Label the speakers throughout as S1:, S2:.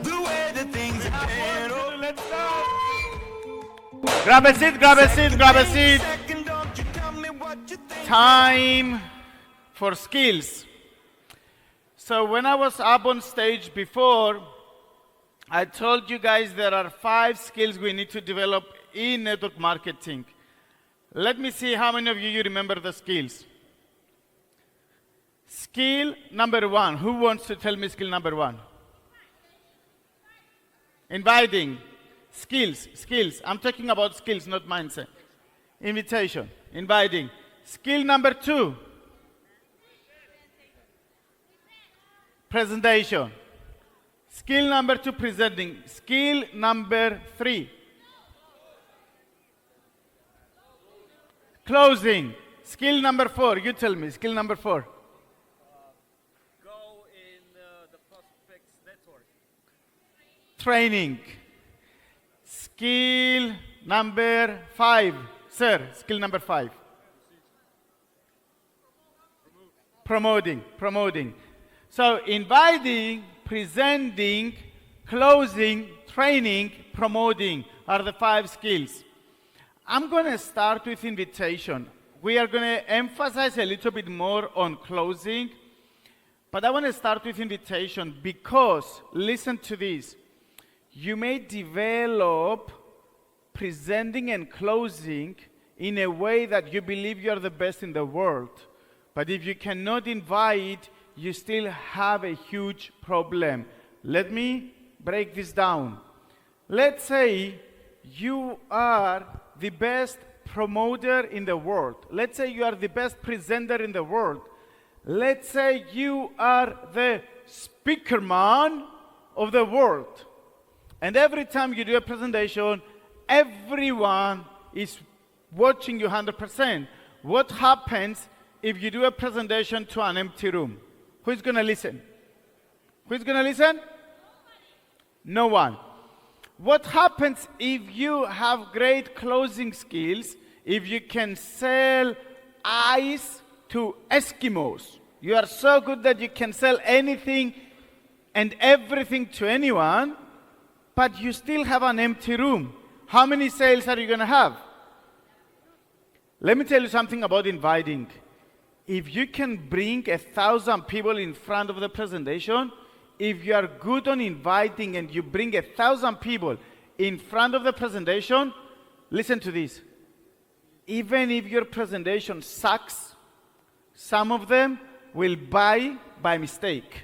S1: The way that things have been. Oh,
S2: Let's go. Grab a seat, grab a seat, grab a seat.
S1: second, don't you tell me what you think.
S2: Time for skills. So when I was up on stage before, I told you guys there are 5 skills we need to develop in network marketing. Let me see how many of you remember the skills. Skill number 1. Who wants to tell me skill number 1? Inviting. Skills. I'm talking about skills, not mindset. Invitation. Inviting. Skill number 2. Presentation. Skill number 2, presenting. Skill number 3. Closing. Skill number 4. You tell me. Skill number 4.
S3: Go in the prospect's network.
S2: Training. Skill number 5. Sir, skill number 5. Promoting. So inviting, presenting, closing, training, promoting are the 5 skills. I'm going to start with invitation. We are going to emphasize a little bit more on closing, but I want to start with invitation because, listen to this, you may develop presenting and closing in a way that you believe you're the best in the world. But if you cannot invite, you still have a huge problem. Let me break this down. Let's say you are the best promoter in the world. Let's say you are the best presenter in the world. Let's say you are the speaker man of the world. And every time you do a presentation, everyone is watching you 100%. What happens if you do a presentation to an empty room? Who's going to listen? Who's going to listen? No one. What happens if you have great closing skills, if you can sell ice to Eskimos? You are so good that you can sell anything and everything to anyone, but you still have an empty room. How many sales are you going to have? Let me tell you something about inviting. If you can bring 1,000 people in front of the presentation, if you are good on inviting and you bring 1,000 people in front of the presentation, listen to this. Even if your presentation sucks, some of them will buy by mistake.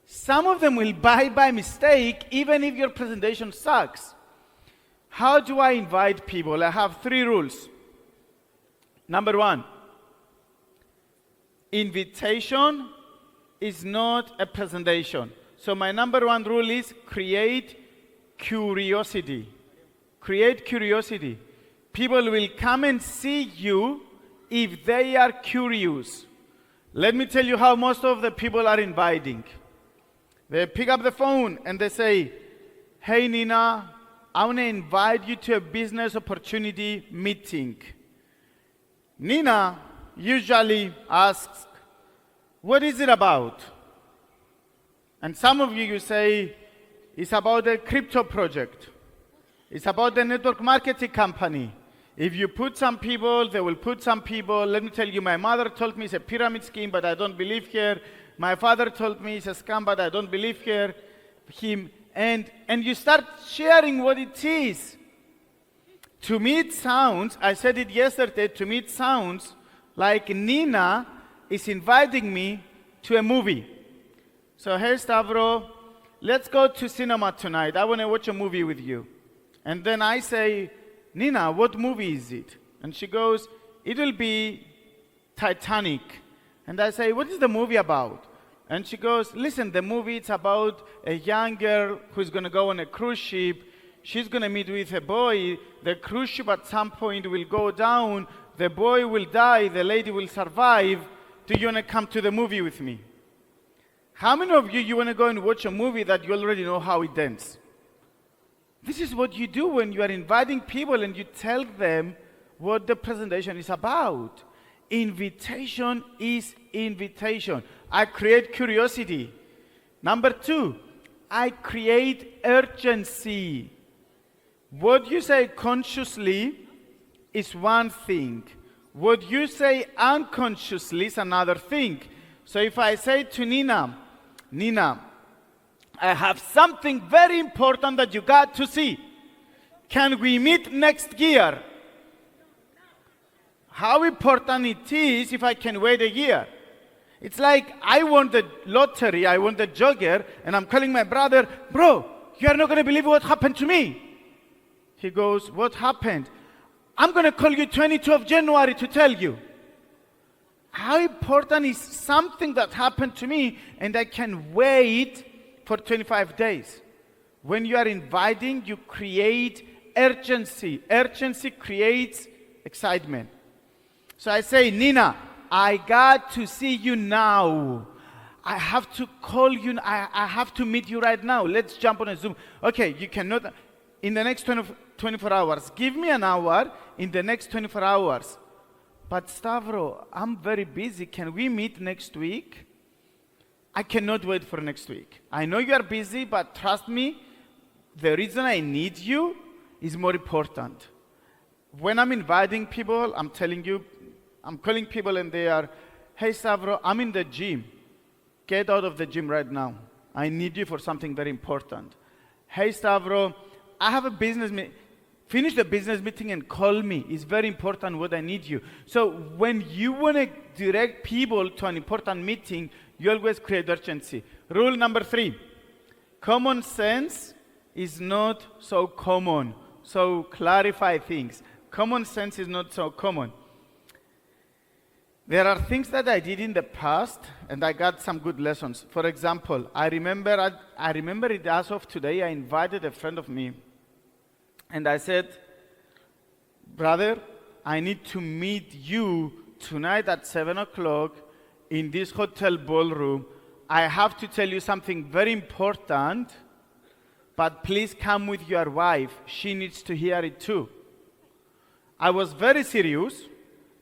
S2: Some of them will buy by mistake even if your presentation sucks. How do I invite people? I have 3 rules. Number 1, invitation is not a presentation. So my number 1 rule is create curiosity. Create curiosity. People will come and see you if they are curious. Let me tell you how most of the people are inviting. They pick up the phone and they say, "Hey Nina, I want to invite you to a business opportunity meeting." Nina usually asks, "What is it about?" And some of you say, "It's about a crypto project. It's about the network marketing company. If you put some people, they will put some people." Let me tell you, my mother told me it's a pyramid scheme, but I don't believe her. My father told me it's a scam, but I don't believe him. And you start sharing what it is. To me it sounds, I said it yesterday, to me it sounds like Nina is inviting me to a movie. So, "Hey Stavro, let's go to cinema tonight. I want to watch a movie with you." And then I say, "Nina, what movie is it?" And she goes, "It will be Titanic." And I say, "What is the movie about?" And she goes, "Listen, the movie, it's about a young girl who's going to go on a cruise ship. She's going to meet with a boy. The cruise ship at some point will go down. The boy will die. The lady will survive. Do you want to come to the movie with me?" How many of you want to go and watch a movie that you already know how it ends? This is what you do when you are inviting people and you tell them what the presentation is about. Invitation is invitation. I create curiosity. Number 2, I create urgency. What you say consciously is one thing. What you say unconsciously is another thing. So if I say to Nina, Nina, I have something very important that you got to see. Can we meet next year? How important it is if I can wait a year. It's like I won the lottery, I won the jogger, and I'm calling my brother, bro, you are not going to believe what happened to me. He goes, what happened? I'm going to call you 22 of January to tell you. How important is something that happened to me and I can wait for 25 days? When you are inviting, you create urgency. Urgency creates excitement. So I say, Nina, I got to see you now. I have to call you. I have to meet you right now. Let's jump on a Zoom. Okay, you cannot, in the next 24 hours. Give me an hour in the next 24 hours. But Stavro, I'm very busy. Can we meet next week? I cannot wait for next week. I know you are busy, but trust me, the reason I need you is more important. When I'm inviting people, I'm telling you, I'm calling people and they are, hey Stavro, I'm in the gym. Get out of the gym right now. I need you for something very important. Hey Stavro, I have a business meeting. Finish the business meeting and call me. It's very important what I need you. So when you want to direct people to an important meeting, you always create urgency. Rule number 3, common sense is not so common. So clarify things. Common sense is not so common. There are things that I did in the past and I got some good lessons. For example, I remember it as of today. I invited a friend of me and I said, brother, I need to meet you tonight at 7 o'clock in this hotel ballroom. I have to tell you something very important, but please come with your wife. She needs to hear it too. I was very serious.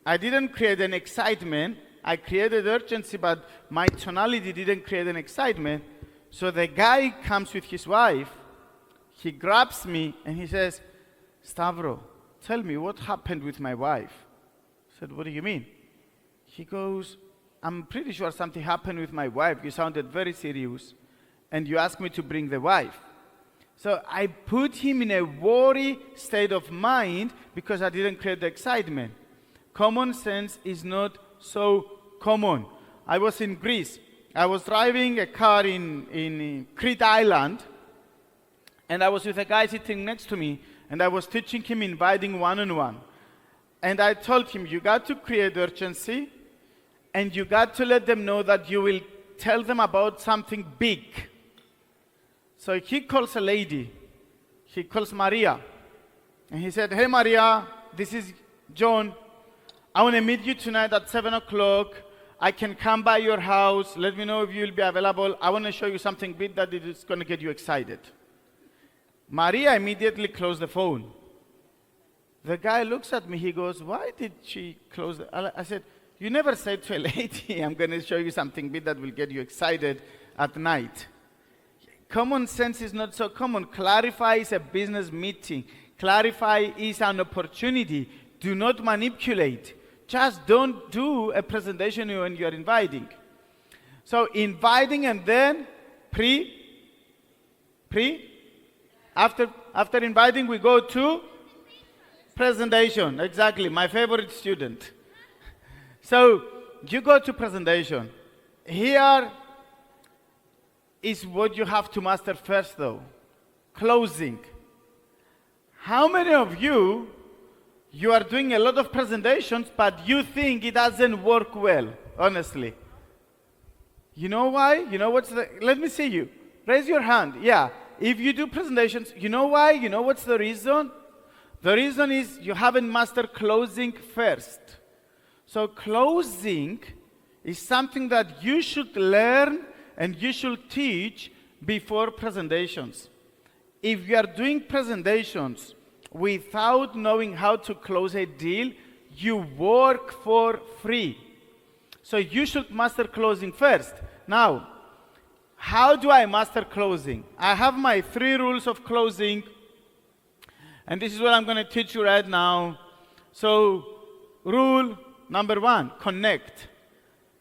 S2: I didn't create an excitement. I created urgency, but my tonality didn't create an excitement. So the guy comes with his wife. He grabs me and he says, Stavro, tell me what happened with my wife. I said, what do you mean? He goes, I'm pretty sure something happened with my wife. You sounded very serious and you asked me to bring the wife. So I put him in a worry state of mind because I didn't create the excitement. Common sense is not so common. I was in Greece. I was driving a car in Crete Island, and I was with a guy sitting next to me, and I was teaching him inviting one-on-one. And I told him, you got to create urgency, and you got to let them know that you will tell them about something big. So he calls a lady. He calls Maria. And he said, hey Maria, this is John. I want to meet you tonight at 7 o'clock. I can come by your house. Let me know if you'll be available. I want to show you something big that is going to get you excited. Maria immediately closed the phone. The guy looks at me. He goes, why did she close the... I said, you never said to a lady, I'm going to show you something big that will get you excited at night. Common sense is not so common. Clarify is a business meeting. Clarify is an opportunity. Do not manipulate. Just don't do a presentation when you're inviting. So inviting and then after inviting we go to presentation. Exactly, my favorite student. So you go to presentation. Here is what you have to master first though. Closing. How many of you are doing a lot of presentations, but you think it doesn't work well, honestly? You know why? You know what's the... Let me see you. Raise your hand. Yeah. If you do presentations, you know why? You know what's the reason? The reason is you haven't mastered closing first. So closing is something that you should learn and you should teach before presentations. If you are doing presentations without knowing how to close a deal, you work for free. So you should master closing first. Now, how do I master closing? I have my 3 rules of closing, and this is what I'm going to teach you right now. So, rule number 1, connect.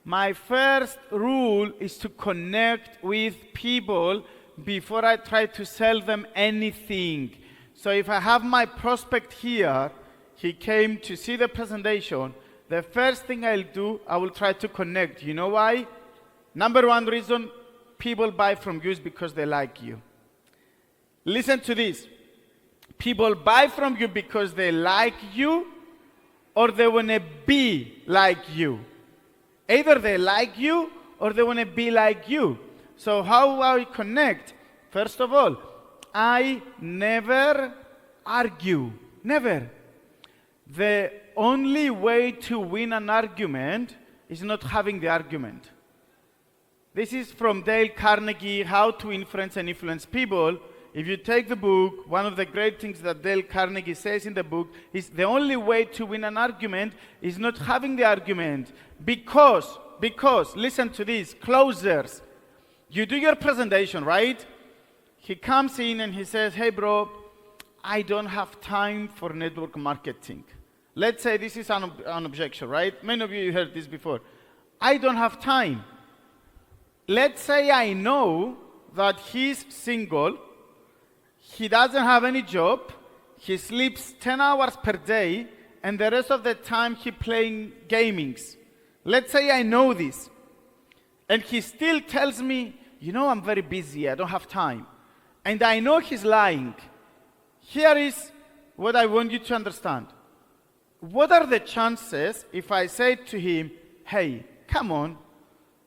S2: My first rule is to connect with people before I try to sell them anything. So if I have my prospect here, he came to see the presentation, the first thing I'll do, I will try to connect. You know why? Number 1 reason people buy from you is because they like you. Listen to this. People buy from you because they like you or they want to be like you. Either they like you or they want to be like you. So how I connect? First of all, I never argue. Never. The only way to win an argument is not having the argument. This is from Dale Carnegie, How to Influence and Influence People. If you take the book, one of the great things that Dale Carnegie says in the book is the only way to win an argument is not having the argument. Because, listen to this, closers. You do your presentation, right? He comes in and he says, hey bro, I don't have time for network marketing. Let's say this is an objection, right? Many of you heard this before. I don't have time. Let's say I know that he's single, he doesn't have any job, he sleeps 10 hours per day, and the rest of the time he playing gamings. Let's say I know this, and he still tells me, you know, I'm very busy, I don't have time. And I know he's lying. Here is what I want you to understand. What are the chances if I say to him, hey, come on,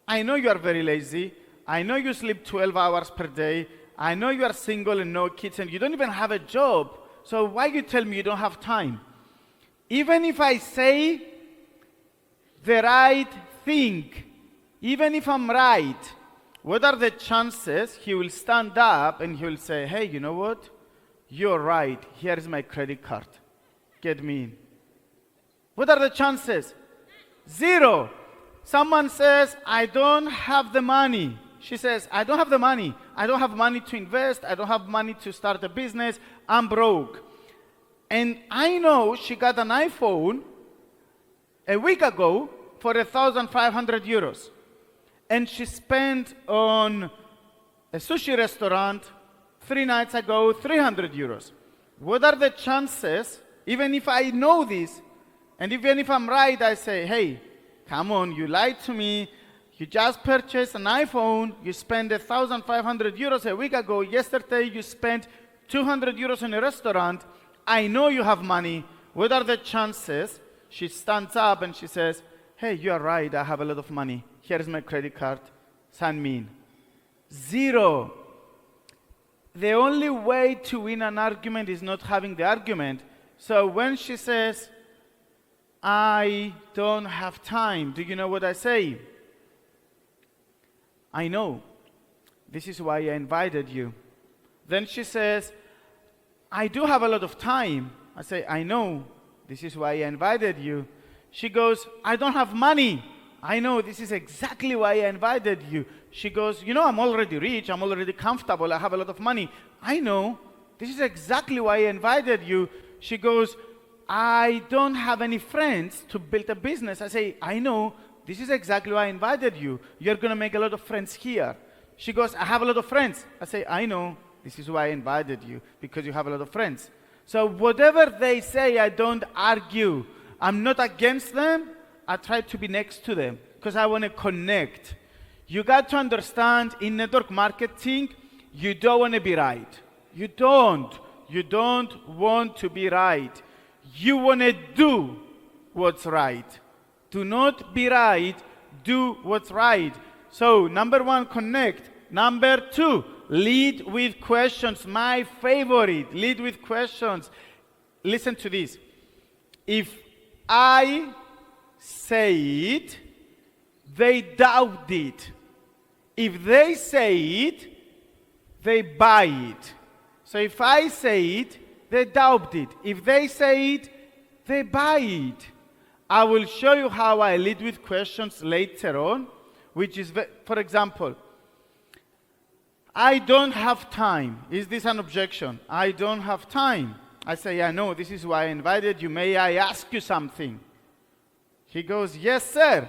S2: I know you are very lazy, I know you sleep 12 hours per day, I know you are single and no kids and you don't even have a job, so why you tell me you don't have time? Even if I say the right thing, even if I'm right, what are the chances he will stand up and he will say, hey, you know what? You're right, here is my credit card. Get me in. What are the chances? 0. Someone says, I don't have the money. She says, I don't have the money. I don't have money to invest. I don't have money to start a business. I'm broke. And I know she got an iPhone a week ago for 1,500 euros. And she spent on a sushi restaurant 3 nights ago 300 euros. What are the chances, even if I know this, and even if I'm right, I say, hey, come on, you lied to me. You just purchased an iPhone. You spent 1,500 euros a week ago. Yesterday, you spent 200 euros in a restaurant. I know you have money. What are the chances? She stands up and she says, hey, you are right. I have a lot of money. Here is my credit card. Sign me in. 0. The only way to win an argument is not having the argument. So when she says, I don't have time, do you know what I say? I know. This is why I invited you. Then she says, I do have a lot of time. I say, I know. This is why I invited you. She goes, I don't have money. I know. This is exactly why I invited you. She goes, you know, I'm already rich. I'm already comfortable. I have a lot of money. I know. This is exactly why I invited you. She goes, I don't have any friends to build a business. I say, I know. This is exactly why I invited you. You're going to make a lot of friends here. She goes, I have a lot of friends. I say, I know. This is why I invited you, because you have a lot of friends. So whatever they say, I don't argue. I'm not against them. I try to be next to them because I want to connect. You got to understand, in network marketing, you don't want to be right. You don't. You don't want to be right. You want to do what's right. Do not be right, do what's right. So, number 1, connect. Number 2, lead with questions. My favorite, lead with questions. Listen to this. If I say it, they doubt it. If they say it, they buy it. So if I say it, they doubt it. If they say it, they buy it. I will show you how I lead with questions later on, which is, for example, I don't have time. Is this an objection? I don't have time. I say, I know, this is why I invited you. May I ask you something? He goes, yes, sir.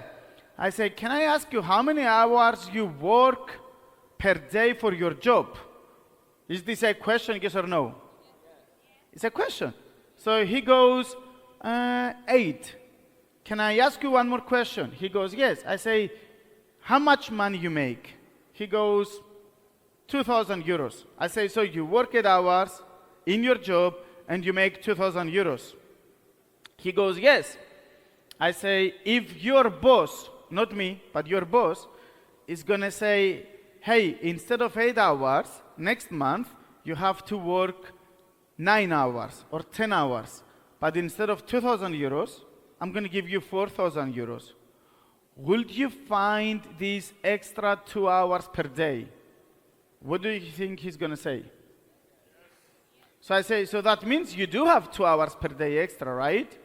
S2: I say, can I ask you how many hours you work per day for your job? Is this a question, yes or no? It's a question. So he goes, 8. Can I ask you one more question? He goes, yes. I say, how much money you make? He goes, 2,000 euros. I say, so you work 8 hours in your job and you make 2,000 euros. He goes, yes. I say, if your boss, not me, but your boss, is going to say, hey, instead of 8 hours, next month, you have to work 9 hours or 10 hours. But instead of 2,000 euros, I'm going to give you 4,000 euros. Would you find these extra 2 hours per day? What do you think he's going to say? So I say, so that means you do have 2 hours per day extra, right?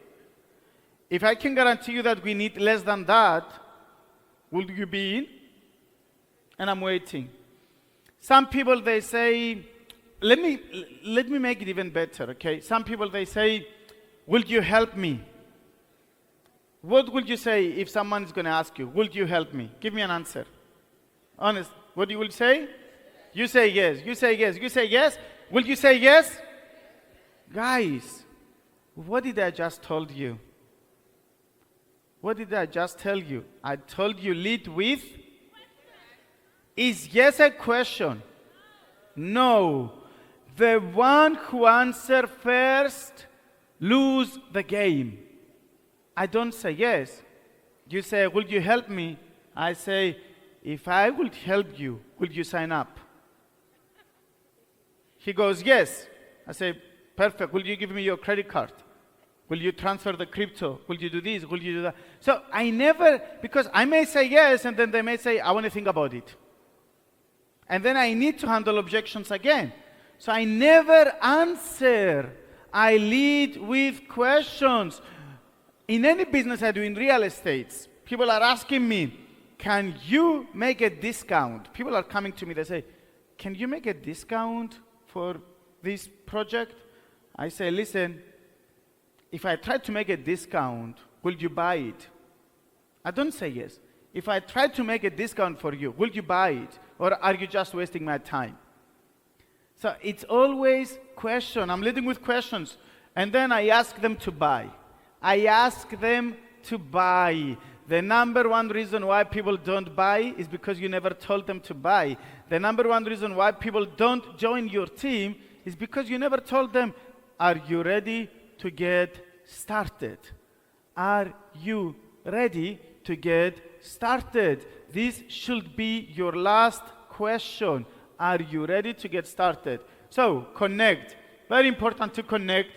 S2: If I can guarantee you that we need less than that, will you be in? And I'm waiting. Some people, they say, let me make it even better, okay? Some people, they say, will you help me? What would you say if someone is going to ask you, will you help me? Give me an answer. Honest, what you will say? You say yes, you say yes, you say yes. Will you say yes? Guys, what did I just told you? What did I just tell you? I told you lead with? Is yes a question? No. The one who answers first lose the game. I don't say yes. You say, will you help me? I say, if I would help you, will you sign up? He goes, yes. I say, perfect. Will you give me your credit card? Will you transfer the crypto? Will you do this? Will you do that? So I never, because I may say yes, and then they may say, I want to think about it. And then I need to handle objections again. So I never answer. I lead with questions. In any business I do, in real estate, people are asking me, can you make a discount? People are coming to me, they say, can you make a discount for this project? I say, listen, if I try to make a discount, will you buy it? I don't say yes. If I try to make a discount for you, will you buy it? Or are you just wasting my time? So it's always question. I'm leading with questions. And then I ask them to buy. I ask them to buy. The number one reason why people don't buy is because you never told them to buy. The number one reason why people don't join your team is because you never told them, are you ready to get started? Are you ready to get started? This should be your last question. Are you ready to get started? So, connect. Very important to connect.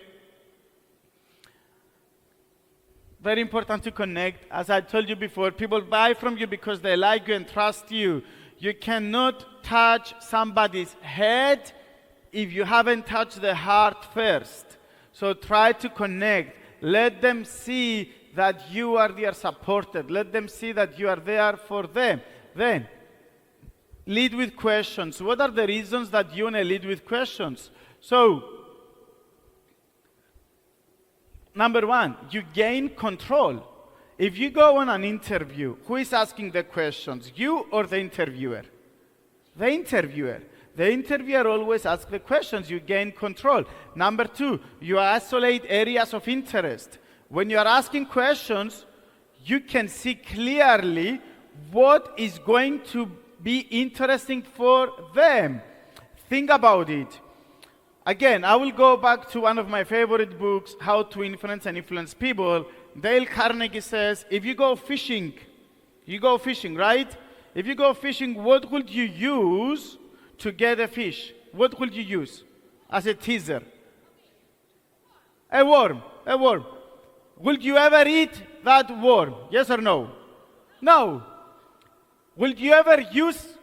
S2: Very important to connect. As I told you before, people buy from you because they like you and trust you. You cannot touch somebody's head if you haven't touched the heart first. So try to connect. Let them see that you are there supported. Let them see that you are there for them. Then, lead with questions. What are the reasons that you want to lead with questions? So, number one, you gain control. If you go on an interview, who is asking the questions, you or the interviewer? The interviewer. The interviewer always asks the questions. You gain control. Number two, you isolate areas of interest. When you are asking questions, you can see clearly what is going to be interesting for them. Think about it. Again, I will go back to one of my favorite books, How to Influence and Influence People. Dale Carnegie says, if you go fishing, right? If you go fishing, what would you use to get a fish? What would you use as a teaser? A worm. Will you ever eat that worm? Yes or no? No. Will you ever use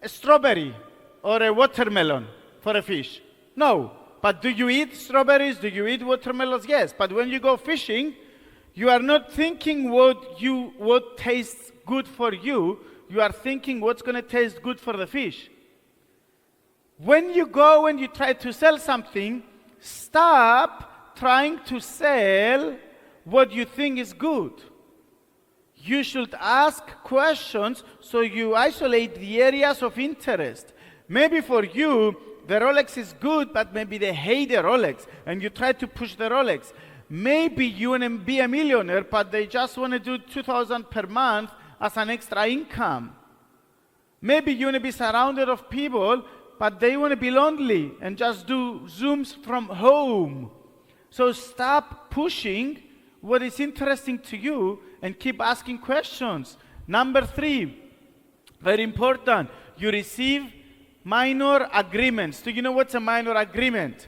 S2: a strawberry or a watermelon for a fish? No. But do you eat strawberries? Do you eat watermelons? Yes. But when you go fishing, you are not thinking what tastes good for you. You are thinking what's going to taste good for the fish. When you go and you try to sell something, stop trying to sell what you think is good. You should ask questions so you isolate the areas of interest. Maybe for you, the Rolex is good, but maybe they hate the Rolex, and you try to push the Rolex. Maybe you want to be a millionaire, but they just want to do $2,000 per month as an extra income. Maybe you want to be surrounded of people, but they want to be lonely and just do Zooms from home. So stop pushing what is interesting to you and keep asking questions. Number 3, very important, you receive minor agreements. Do you know what's a minor agreement?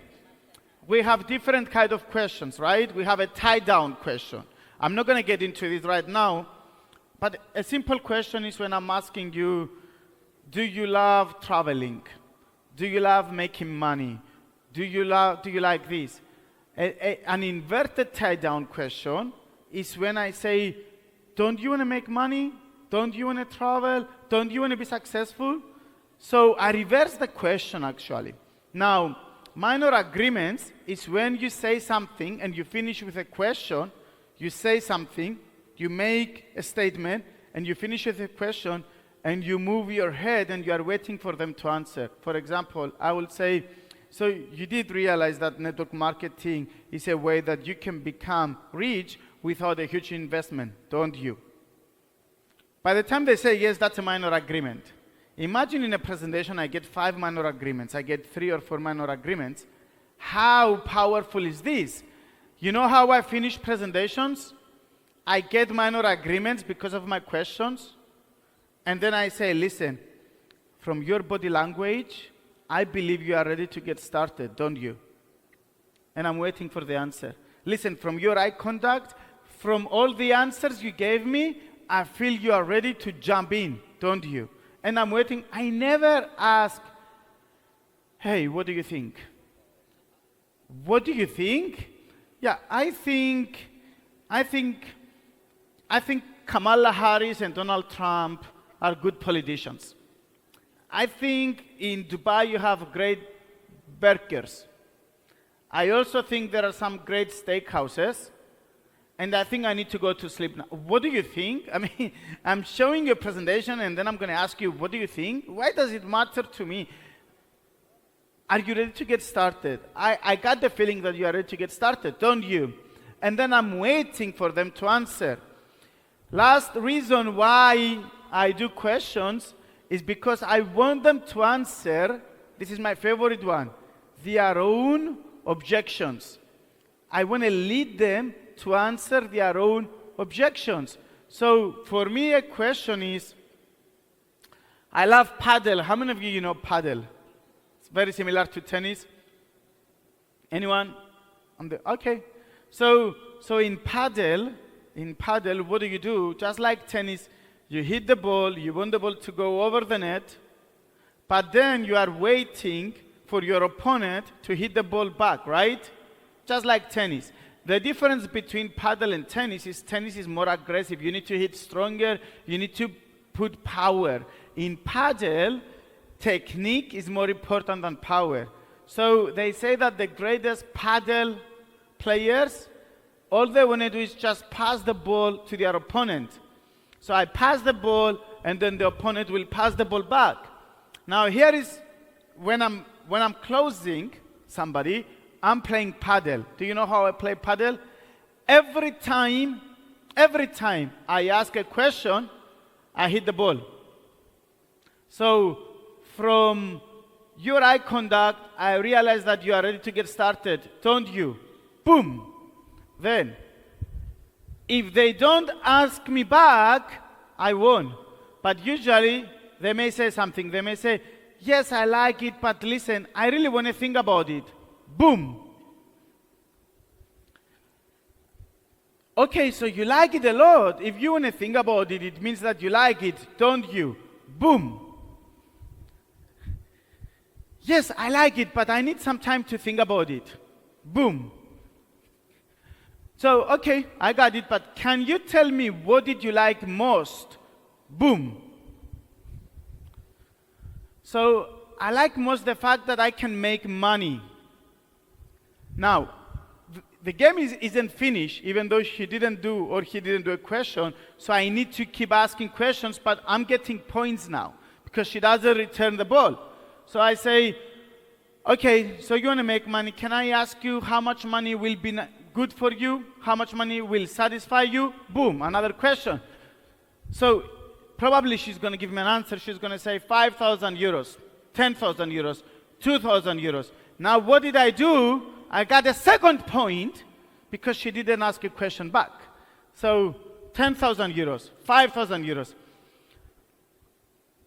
S2: We have different kind of questions, right? We have a tie-down question. I'm not going to get into this right now, but a simple question is when I'm asking you, do you love traveling? Do you love making money? Do you like this? An inverted tie-down question is when I say, don't you want to make money? Don't you want to travel? Don't you want to be successful? So I reverse the question actually. Now, minor agreements is when you say something and you finish with a question, you say something, you make a statement, and you finish with a question, and you move your head and you are waiting for them to answer. For example, I will say, so you did realize that network marketing is a way that you can become rich without a huge investment, don't you? By the time they say yes, that's a minor agreement. Imagine in a presentation I get 5 minor agreements, I get 3 or 4 minor agreements. How powerful is this? You know how I finish presentations? I get minor agreements because of my questions. And then I say, listen, from your body language, I believe you are ready to get started, don't you? And I'm waiting for the answer. Listen, from your eye contact, from all the answers you gave me, I feel you are ready to jump in, don't you? And I'm waiting. I never ask, hey, what do you think? What do you think? Yeah, I think Kamala Harris and Donald Trump are good politicians. I think in Dubai you have great burgers. I also think there are some great steakhouses. And I think I need to go to sleep now. What do you think? I mean, I'm showing you a presentation and then I'm going to ask you, what do you think? Why does it matter to me? Are you ready to get started? I got the feeling that you are ready to get started, don't you? And then I'm waiting for them to answer. Last reason why I do questions is because I want them to answer, this is my favorite one, their own objections. I want to lead them to answer their own objections. So for me, a question is, I love paddle. How many of you know paddle? It's very similar to tennis. Anyone? Okay. So in paddle, what do you do? Just like tennis, you hit the ball, you want the ball to go over the net, but then you are waiting for your opponent to hit the ball back, right? Just like tennis. The difference between paddle and tennis is more aggressive. You need to hit stronger. You need to put power. In paddle, technique is more important than power. So they say that the greatest paddle players, all they want to do is just pass the ball to their opponent. So I pass the ball, and then the opponent will pass the ball back. Now here is when I'm closing somebody, I'm playing paddle. Do you know how I play paddle? Every time I ask a question, I hit the ball. So from your eye contact, I realize that you are ready to get started, don't you? Boom. Then, if they don't ask me back, I won. But usually, they may say something. They may say, yes, I like it, but listen, I really want to think about it. Boom. Okay, so you like it a lot. If you want to think about it, it means that you like it, don't you? Boom. Yes, I like it, but I need some time to think about it. Boom. So, okay, I got it, but can you tell me what did you like most? Boom. So I like most the fact that I can make money. Now, the game isn't finished, even though she didn't do or he didn't do a question. So I need to keep asking questions, but I'm getting points now because she doesn't return the ball. So I say, okay, so you want to make money. Can I ask you how much money will be good for you? How much money will satisfy you? Boom, another question. So probably she's going to give me an answer. She's going to say 5,000 euros, 10,000 euros, 2,000 euros. Now what did I do? I got a second point because she didn't ask a question back. So 10,000 euros, 5,000 euros.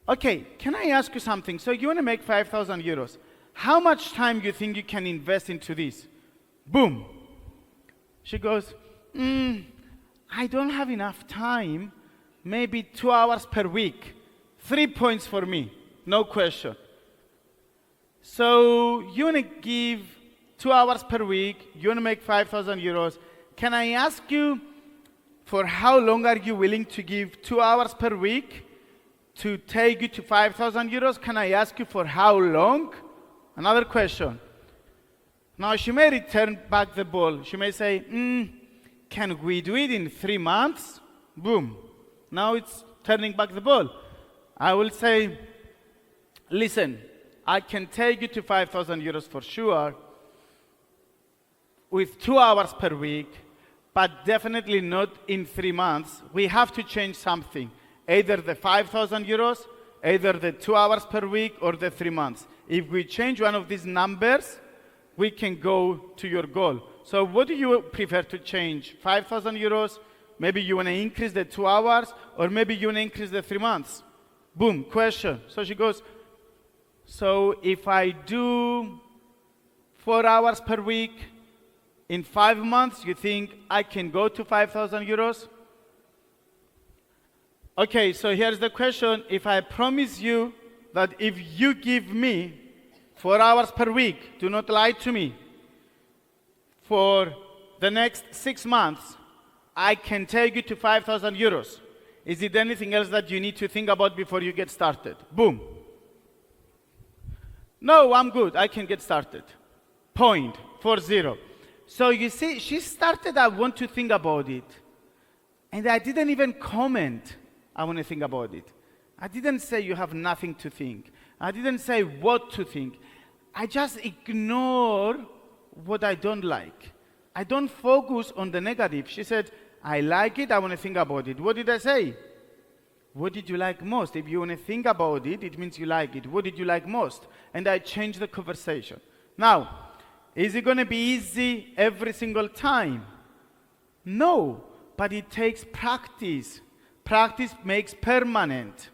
S2: Okay, can I ask you something? So you want to make 5,000 euros. How much time do you think you can invest into this? Boom. She goes, I don't have enough time. Maybe 2 hours per week. 3 points for me, no question. So you want to give 2 hours per week, you want to make 5,000 euros. Can I ask you, for how long are you willing to give 2 hours per week to take you to 5,000 euros? Can I ask you for how long? Another question. Now she may return back the ball. She may say, can we do it in 3 months? Boom. Now it's turning back the ball. I will say, listen, I can take you to 5,000 euros for sure, with 2 hours per week, but definitely not in 3 months. We have to change something. Either the 5,000 euros, either the 2 hours per week, or the 3 months. If we change one of these numbers, we can go to your goal. So what do you prefer to change? 5,000 euros? Maybe you want to increase the 2 hours, or maybe you want to increase the 3 months. Boom, question. So she goes, so if I do 4 hours per week, in 5 months, you think I can go to 5,000 euros? Okay, so here's the question. If I promise you that if you give me 4 hours per week, do not lie to me, for the next 6 months, I can take you to 5,000 euros. Is it anything else that you need to think about before you get started? Boom. No, I'm good. I can get started. Point, 4-0. So you see, she started, I want to think about it. And I didn't even comment, I want to think about it. I didn't say you have nothing to think. I didn't say what to think. I just ignore what I don't like. I don't focus on the negative. She said, I like it, I want to think about it. What did I say? What did you like most? If you want to think about it, it means you like it. What did you like most? And I changed the conversation. Now, is it going to be easy every single time? No, but it takes practice. Practice makes permanent.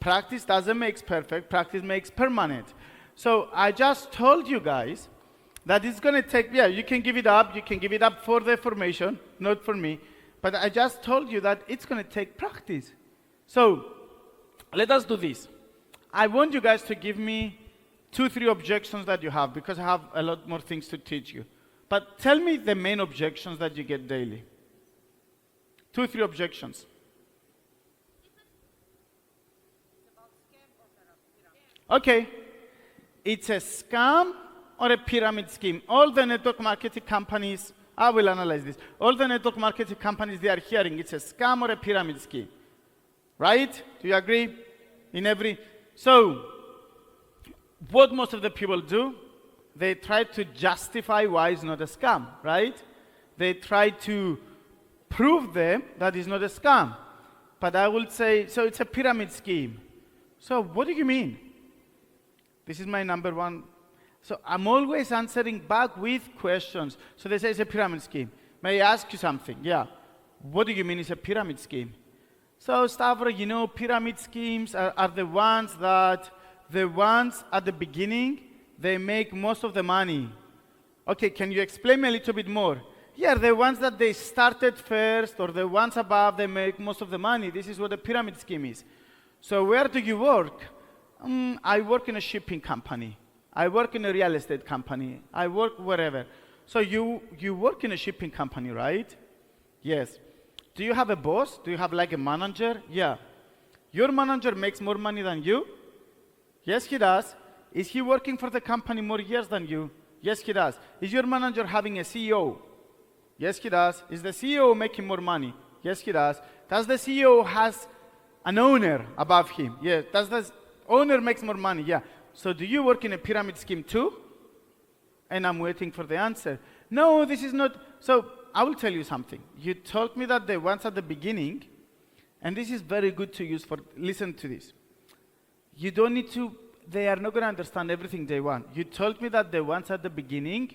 S2: Practice doesn't make perfect, practice makes permanent. So I just told you guys that it's going to take, yeah, you can give it up for the formation, not for me. But I just told you that it's going to take practice. So let us do this. I want you guys to give me 2-3 objections that you have, because I have a lot more things to teach you. But tell me the main objections that you get daily. 2-3 objections. Okay. It's a scam or a pyramid scheme. All the network marketing companies, I will analyze this. All the network marketing companies, they are hearing it's a scam or a pyramid scheme. Right? Do you agree? So, what most of the people do, they try to justify why it's not a scam, right? They try to prove them that it's not a scam. But I would say, so it's a pyramid scheme. So what do you mean? This is my number one. So I'm always answering back with questions. So they say it's a pyramid scheme. May I ask you something? Yeah. What do you mean it's a pyramid scheme? So Stavros, you know, pyramid schemes are the ones at the beginning, they make most of the money. Okay, can you explain me a little bit more? Yeah, the ones that they started first, or the ones above, they make most of the money. This is what a pyramid scheme is. So where do you work? I work in a shipping company. I work in a real estate company. I work wherever. So you work in a shipping company, right? Yes. Do you have a boss? Do you have like a manager? Yeah. Your manager makes more money than you? Yes, he does. Is he working for the company more years than you? Yes, he does. Is your manager having a CEO? Yes, he does. Is the CEO making more money? Yes, he does. Does the CEO has an owner above him? Yes. Does the owner makes more money? Yeah. So do you work in a pyramid scheme too? And I'm waiting for the answer. No, this is not. So I will tell you something. You told me that the ones at the beginning, and this is very good to use for, listen to this. You don't need to, they are not going to understand everything they want. You told me that the ones at the beginning,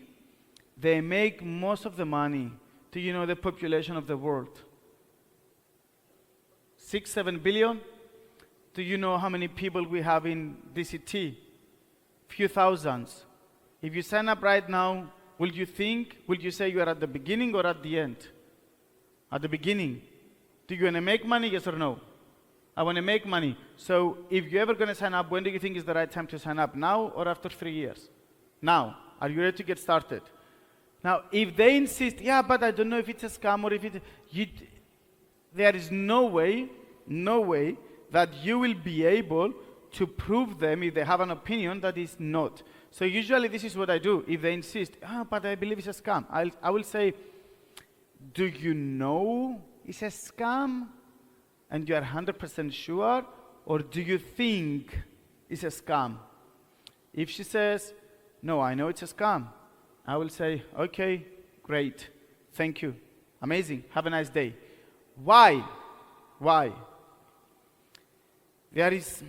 S2: they make most of the money. Do you know the population of the world? 6-7 billion? Do you know how many people we have in DCT? Few thousands. If you sign up right now, will you say you are at the beginning or at the end? At the beginning. Do you want to make money, yes or no? I want to make money. So if you're ever going to sign up, when do you think is the right time to sign up? Now or after 3 years? Now. Are you ready to get started? Now, if they insist, yeah, but I don't know if it's a scam or if it, there is no way that you will be able to prove them if they have an opinion that is not. So usually this is what I do. If they insist, but I believe it's a scam, I will say, do you know it's a scam and you are 100% sure, or do you think it's a scam? If she says, no, I know it's a scam, I will say, okay, great, thank you, amazing, have a nice day. Why? Why? There is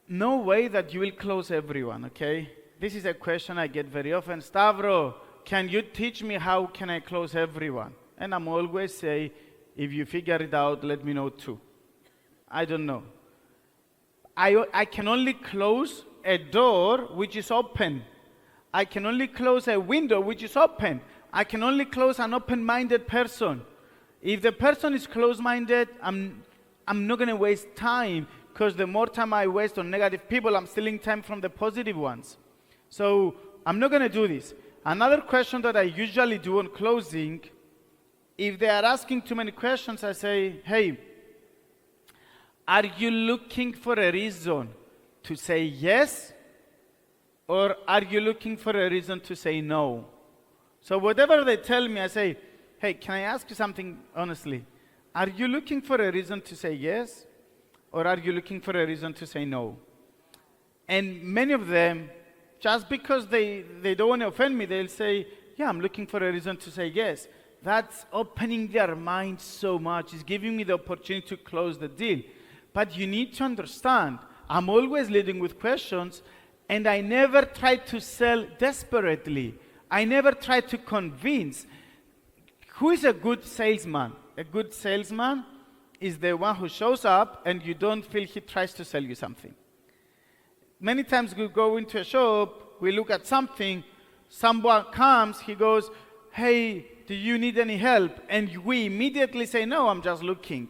S2: no way that you will close everyone, okay? This is a question I get very often. Stavro, can you teach me how can I close everyone? And I'm always say, if you figure it out, let me know too. I don't know. I can only close a door which is open. I can only close a window which is open. I can only close an open-minded person. If the person is closed-minded, I'm not going to waste time, because the more time I waste on negative people, I'm stealing time from the positive ones. So I'm not going to do this. Another question that I usually do on closing, if they are asking too many questions, I say, hey, are you looking for a reason to say yes, or are you looking for a reason to say no? So whatever they tell me, I say, hey, can I ask you something honestly? Are you looking for a reason to say yes, or are you looking for a reason to say no? And many of them, just because they don't want to offend me, they'll say, yeah, I'm looking for a reason to say yes. That's opening their mind so much. It's giving me the opportunity to close the deal. But you need to understand, I'm always leading with questions, and I never try to sell desperately. I never try to convince. Who is a good salesman? A good salesman is the one who shows up and you don't feel he tries to sell you something. Many times we go into a shop, we look at something, someone comes, he goes, hey, do you need any help? And we immediately say, no, I'm just looking.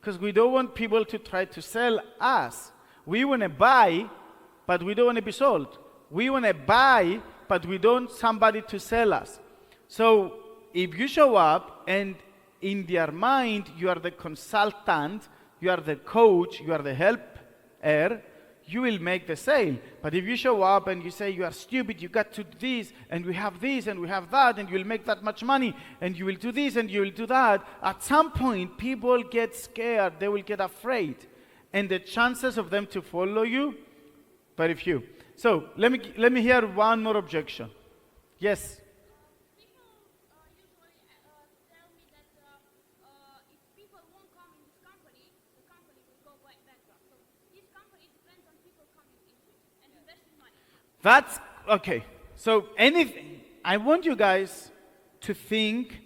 S2: Because we don't want people to try to sell us. We want to buy, but we don't want to be sold. We want to buy, but we don't want somebody to sell us. So if you show up and in their mind you are the consultant, you are the coach, you are the helper, you will make the sale. But if you show up and you say you are stupid, you got to do this, and we have this, and we have that, and you will make that much money, and you will do this, and you will do that, at some point people get scared, they will get afraid. And the chances of them to follow you, very few. So let me hear one more objection. Yes?
S4: People usually tell me that if people won't come in this company, the company will go bankrupt. So this company depends on people coming into it and investing money.
S2: That's, okay. So anything, I want you guys to think,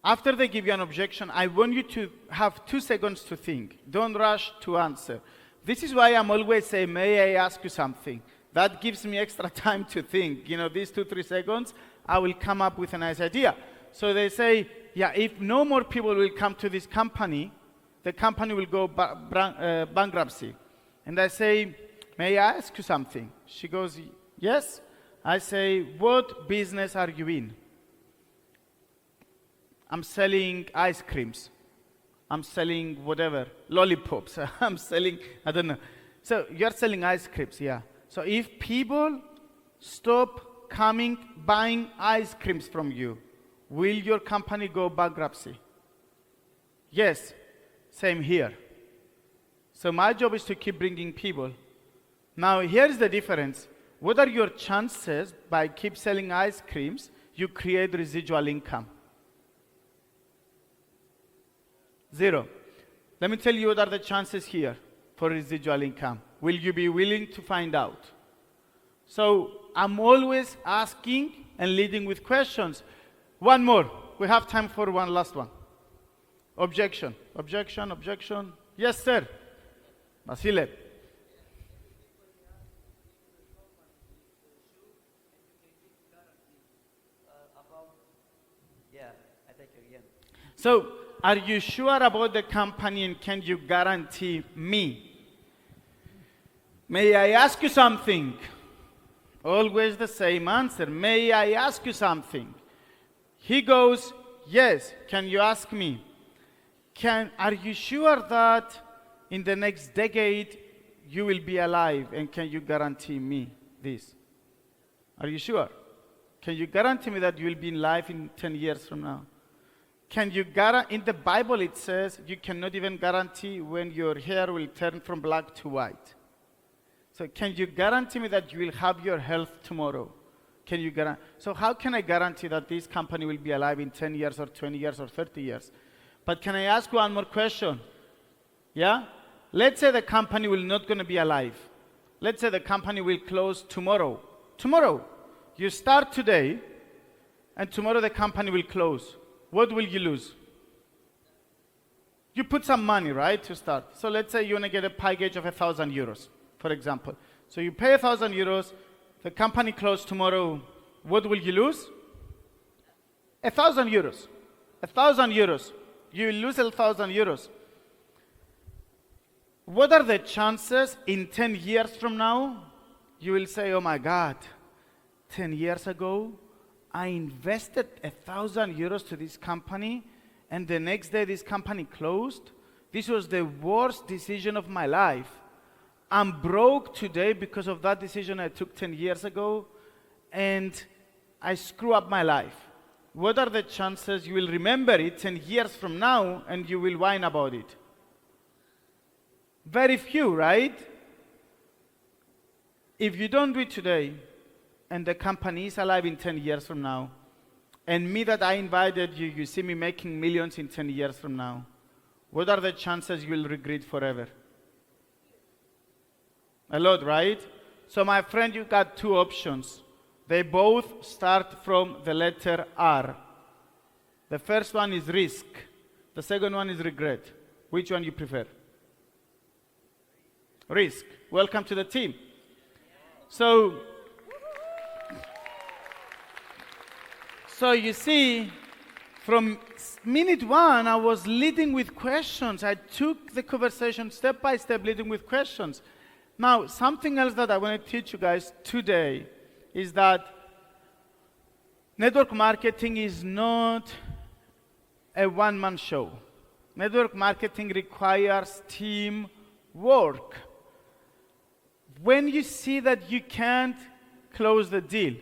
S2: after they give you an objection, I want you to have 2 seconds to think. Don't rush to answer. This is why I'm always saying, may I ask you something? That gives me extra time to think. You know, these 2-3 seconds, I will come up with a nice idea. So they say, yeah, if no more people will come to this company, the company will go bankruptcy. And I say, may I ask you something? She goes, yes. I say, what business are you in? I'm selling ice creams. I'm selling whatever, lollipops. I'm selling, I don't know. So you're selling ice creams, yeah. So if people stop coming, buying ice creams from you, will your company go bankruptcy? Yes, same here. So my job is to keep bringing people. Now here's the difference. What are your chances by keep selling ice creams? You create residual income. 0. Let me tell you what are the chances here for residual income. Will you be willing to find out? So I'm always asking and leading with questions. One more. We have time for one last one. Objection. Objection. Objection. Yes, sir. Vasile. So, are you sure about the company and can you guarantee me? May I ask you something? Always the same answer. May I ask you something? He goes, yes. Can you ask me? Are you sure that in the next decade you will be alive and can you guarantee me this? Are you sure? Can you guarantee me that you will be in life in 10 years from now? Can you guarantee? In the Bible it says you cannot even guarantee when your hair will turn from black to white. So can you guarantee me that you will have your health tomorrow? Can you guarantee? So how can I guarantee that this company will be alive in 10 years or 20 years or 30 years? But can I ask one more question? Yeah? Let's say the company will not going to be alive. Let's say the company will close tomorrow. Tomorrow. You start today and tomorrow the company will close. What will you lose? You put some money, right, to start. So let's say you want to get a package of 1,000 euros, for example. So you pay 1,000 euros, the company closes tomorrow. What will you lose? 1,000 euros. 1,000 euros. You will lose 1,000 euros. What are the chances in 10 years from now? You will say, oh my God, 10 years ago, I invested 1,000 euros to this company, and the next day this company closed. This was the worst decision of my life. I'm broke today because of that decision I took 10 years ago, and I screw up my life. What are the chances you will remember it 10 years from now and you will whine about it? Very few, right? If you don't do it today, and the company is alive in 10 years from now, and me that I invited you, you see me making millions in 10 years from now, what are the chances you will regret forever? A lot, right? So my friend, you got two options. They both start from the letter R. The first one is risk. The second one is regret. Which one you prefer? Risk. Welcome to the team. So you see, from minute one, I was leading with questions. I took the conversation step by step, leading with questions. Now, something else that I want to teach you guys today is that network marketing is not a one-man show. Network marketing requires teamwork. When you see that you can't close the deal,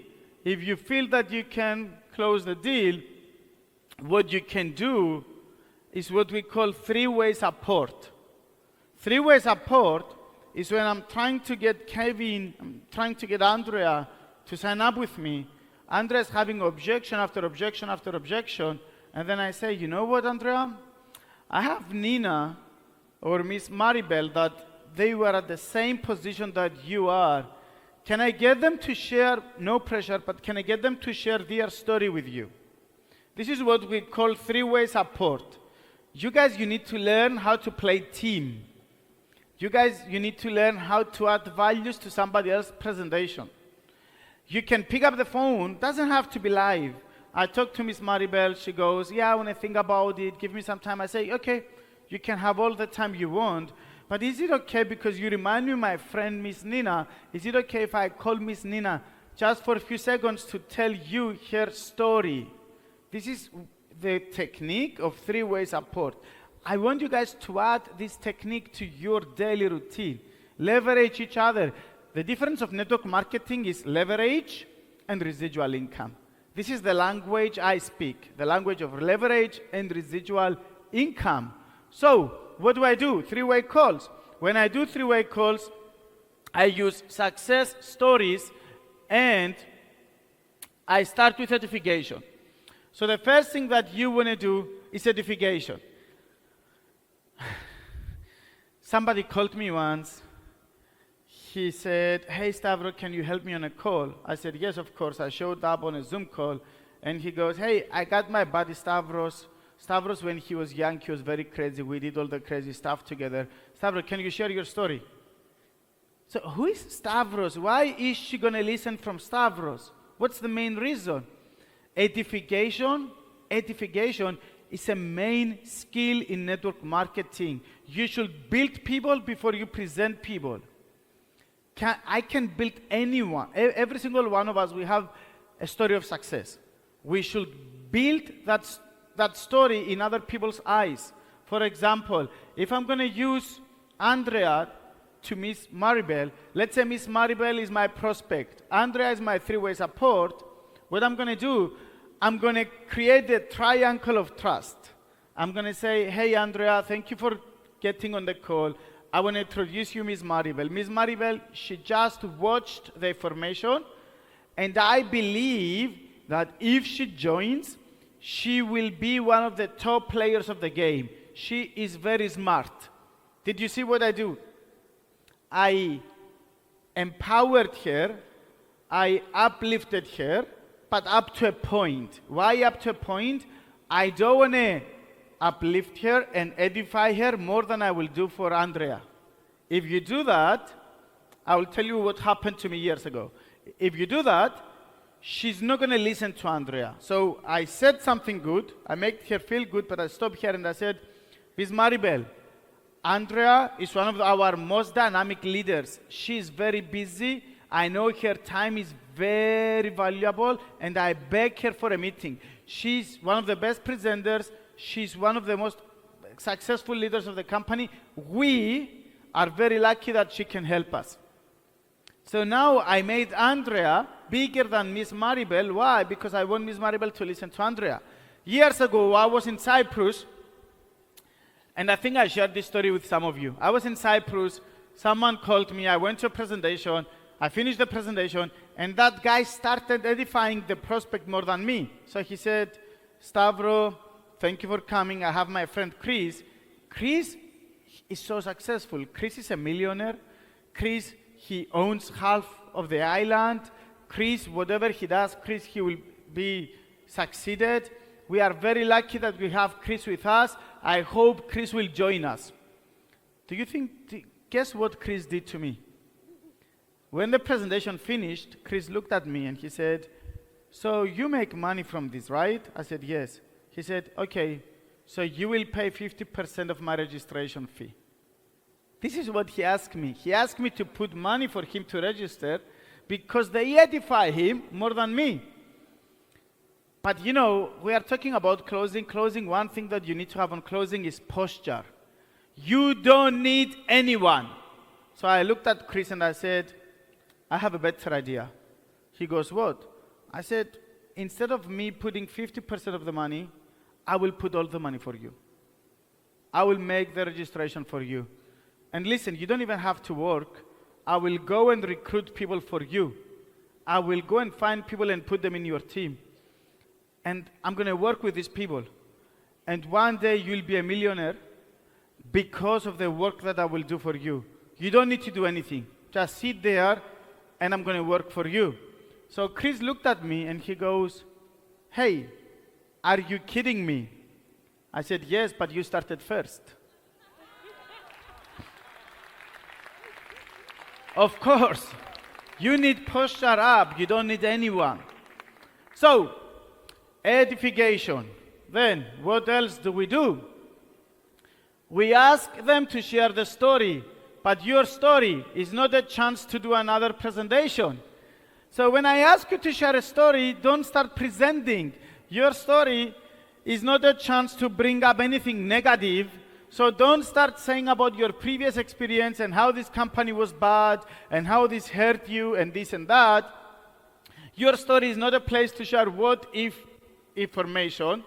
S2: if you feel that you can close the deal, what you can do is what we call three-way support. Three-way support is when I'm trying to get Kevin, I'm trying to get Andrea to sign up with me. Andrea's having objection after objection after objection, and then I say, you know what, Andrea? I have Nina or Miss Maribel that they were at the same position that you are. Can I get them to share, no pressure, but can I get them to share their story with you? This is what we call three-way support. You guys, you need to learn how to play team. You guys, you need to learn how to add values to somebody else's presentation. You can pick up the phone, doesn't have to be live. I talk to Miss Maribel, she goes, yeah, I want to think about it, give me some time. I say, okay, you can have all the time you want, but is it okay, because you remind me of my friend Miss Nina, is it okay if I call Miss Nina just for a few seconds to tell you her story? This is the technique of three-way support. I want you guys to add this technique to your daily routine. Leverage each other. The difference of network marketing is leverage and residual income. This is the language I speak, the language of leverage and residual income. So, what do? Three-way calls. When I do three-way calls, I use success stories and I start with certification. So the first thing that you want to do is certification. Somebody called me once. He said, hey, Stavros, can you help me on a call? I said, yes, of course. I showed up on a Zoom call. And he goes, hey, I got my buddy Stavros. Stavros, when he was young, he was very crazy. We did all the crazy stuff together. Stavros, can you share your story? So who is Stavros? Why is she going to listen from Stavros? What's the main reason? Edification is a main skill in network marketing. You should build people before you present people. I can build anyone. Every single one of us, we have a story of success. We should build that story in other people's eyes. For example, if I'm going to use Andrea to Miss Maribel, let's say Miss Maribel is my prospect. Andrea is my three-way support. What I'm going to do, I'm going to create the triangle of trust. I'm going to say, hey, Andrea, thank you for getting on the call. I want to introduce you, Miss Maribel. Miss Maribel, she just watched the information, and I believe that if she joins, she will be one of the top players of the game. She is very smart. Did you see what I do? I empowered her, I uplifted her, but up to a point. Why up to a point? I don't want to uplift her and edify her more than I will do for Andrea. If you do that, I will tell you what happened to me years ago. If you do that, she's not going to listen to Andrea. So I said something good, I made her feel good, but I stopped her and I said, Miss Maribel, Andrea is one of our most dynamic leaders. She is very busy. I know her time is very valuable, and I beg her for a meeting. She's one of the best presenters. She's one of the most successful leaders of the company. We are very lucky that she can help us. So now I made Andrea bigger than Miss Maribel. Why? Because I want Miss Maribel to listen to Andrea. Years ago, I was in Cyprus, and I think I shared this story with some of you. I was in Cyprus, someone called me, I went to a presentation, I finished the presentation, and that guy started edifying the prospect more than me. So he said, Stavro, thank you for coming. I have my friend Chris. Chris is so successful. Chris is a millionaire. Chris, he owns half of the island. Chris, whatever he does, Chris, he will be succeeded. We are very lucky that we have Chris with us. I hope Chris will join us. Do you think, guess what Chris did to me? When the presentation finished, Chris looked at me and he said, so you make money from this, right? I said, yes. He said, okay, so you will pay 50% of my registration fee. This is what he asked me. He asked me to put money for him to register because they edify him more than me. But you know, we are talking about closing. Closing, one thing that you need to have on closing is posture. You don't need anyone. So I looked at Chris and I said, I have a better idea. He goes, what? I said, instead of me putting 50% of the money, I will put all the money for you. I will make the registration for you. And listen, you don't even have to work. I will go and recruit people for you. I will go and find people and put them in your team. And I'm going to work with these people. And one day you'll be a millionaire because of the work that I will do for you. You don't need to do anything. Just sit there and I'm going to work for you. So Chris looked at me and he goes, hey, are you kidding me? I said, yes, but you started first. Of course, you need posture up. You don't need anyone. So, edification. Then, what else do? We ask them to share the story, but your story is not a chance to do another presentation. So when I ask you to share a story, don't start presenting. Your story is not a chance to bring up anything negative So don't start saying about your previous experience and how this company was bad and how this hurt you and this and that. Your story is not a place to share what if information.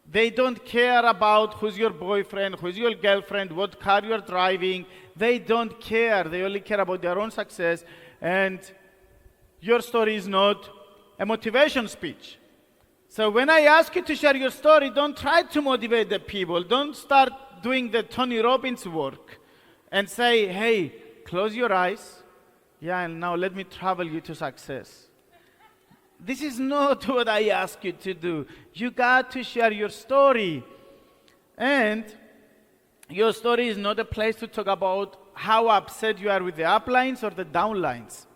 S2: They don't care about who's your boyfriend, who's your girlfriend, what car you're driving. They don't care. They only care about their own success. And your story is not a motivation speech. So when I ask you to share your story, don't try to motivate the people. Don't start doing the Tony Robbins work and say, hey, close your eyes. Yeah, and now let me travel you to success. This is not what I ask you to do. You got to share your story. And your story is not a place to talk about how upset you are with the uplines or the downlines.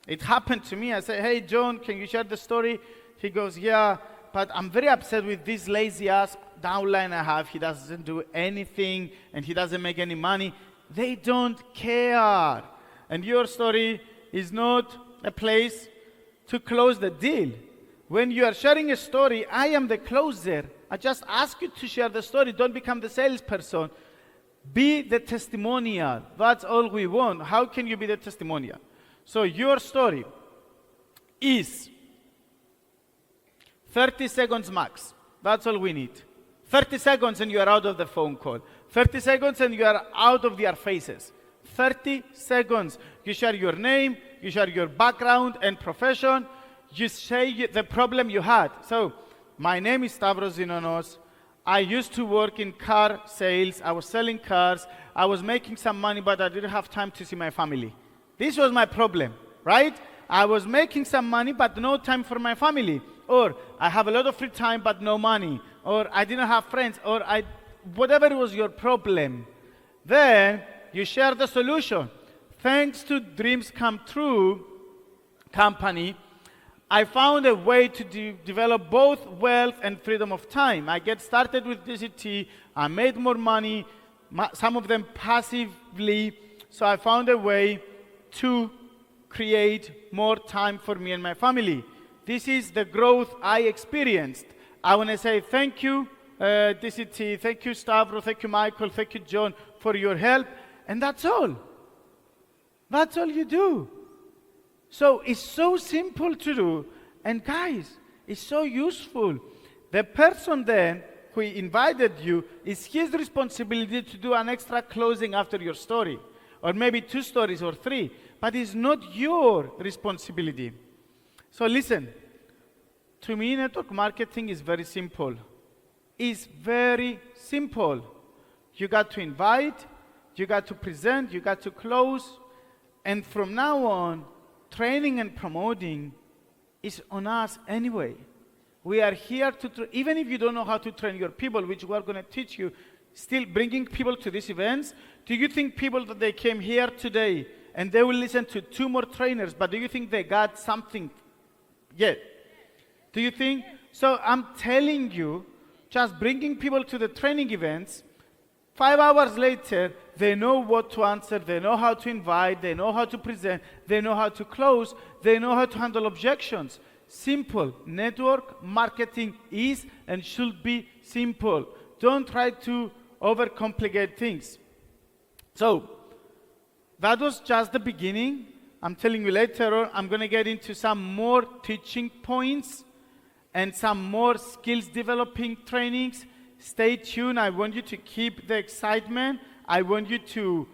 S2: It happened to me. I said, hey, John, can you share the story? He goes, yeah, but I'm very upset with this lazy ass downline I have. He doesn't do anything and he doesn't make any money. They don't care. And your story is not a place to close the deal. When you are sharing a story, I am the closer. I just ask you to share the story. Don't become the salesperson. Be the testimonial. That's all we want. How can you be the testimonial? So your story is 30 seconds max. That's all we need. 30 seconds and you are out of the phone call. 30 seconds and you are out of their faces. 30 seconds. You share your name, you share your background and profession, you say the problem you had. So, my name is Stavros Zenonos. I used to work in car sales. I was selling cars. I was making some money, but I didn't have time to see my family. This was my problem, right? I was making some money, but no time for my family. Or I have a lot of free time, but no money. Or I didn't have friends. Or whatever was your problem. Then you share the solution. Thanks to Dreams Come True company, I found a way to develop both wealth and freedom of time. I get started with DCT. I made more money, some of them passively. So I found a way to create more time for me and my family. This is the growth I experienced. I want to say thank you, DCT, thank you, Stavros, thank you, Michael, thank you, John, for your help. And that's all. That's all you do. So it's so simple to do. And guys, it's so useful. The person then who invited you, is his responsibility to do an extra closing after your story. Or maybe 2 stories or 3. But it's not your responsibility. So listen, to me, network marketing is very simple. It's very simple. You got to invite, you got to present, you got to close, and from now on, training and promoting is on us anyway. We are here to, even if you don't know how to train your people, which we're going to teach you, still bringing people to these events, do you think people that they came here today and they will listen to 2 more trainers, but do you think they got something yet? Do you think? So I'm telling you, just bringing people to the training events, 5 hours later, they know what to answer, they know how to invite, they know how to present, they know how to close, they know how to handle objections. Simple. Network marketing is and should be simple. Don't try to overcomplicate things. So, that was just the beginning. I'm telling you later on, I'm going to get into some more teaching points and some more skills developing trainings. Stay tuned. I want you to keep the excitement. I want you to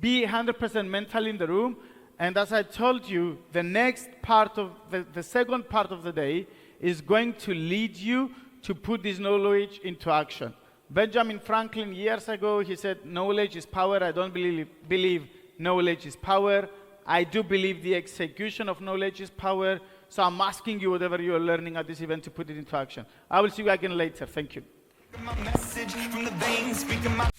S2: be 100% mental in the room. And as I told you, the next part of the second part of the day is going to lead you to put this knowledge into action. Benjamin Franklin, years ago, he said, knowledge is power. I don't believe knowledge is power. I do believe the execution of knowledge is power. So I'm asking you, whatever you are learning at this event, to put it into action. I will see you again later. Thank you.
S1: My message from the veins, speaking my